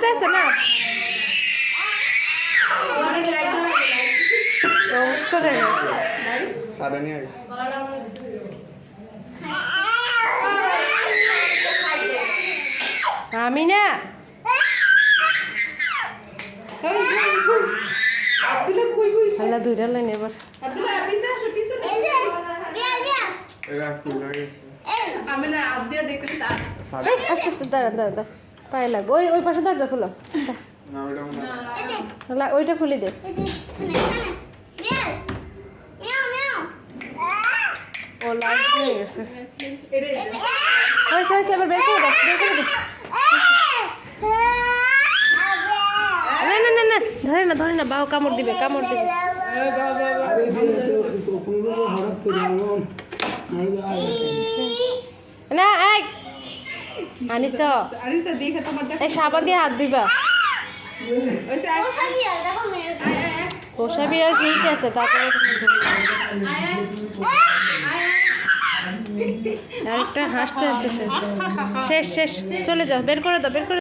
বুঝতে পারছে না অবস্থা দেখো সাদা নিয়ে আইস আমি না আল্লাহ দুইটা লাইন এবার এরা কি লাগে আমি না আপ দিয়ে দেখতেছি সাদা আস্তে আস্তে দাঁড়া দাঁড়া পায়ে লাগবে ওই ওই পাশে দরজা খোলো না ওটা না ওইটা খুলে দে ও লাইট হয়ে গেছে হয়েছে হয়েছে এবার বের করে দে বের করে দে না না না না ধরে না বাও কামড় দিবে না এই আনিস আরিসা দেখে তোমার এই সাবান দিয়ে হাত দিবা ওইসে পোষা বিড়াল ঠিক আছে তারপরে আরেকটা হাসতে হাসতে শেষ শেষ শেষ চলে যাও বের করে দাও বের করে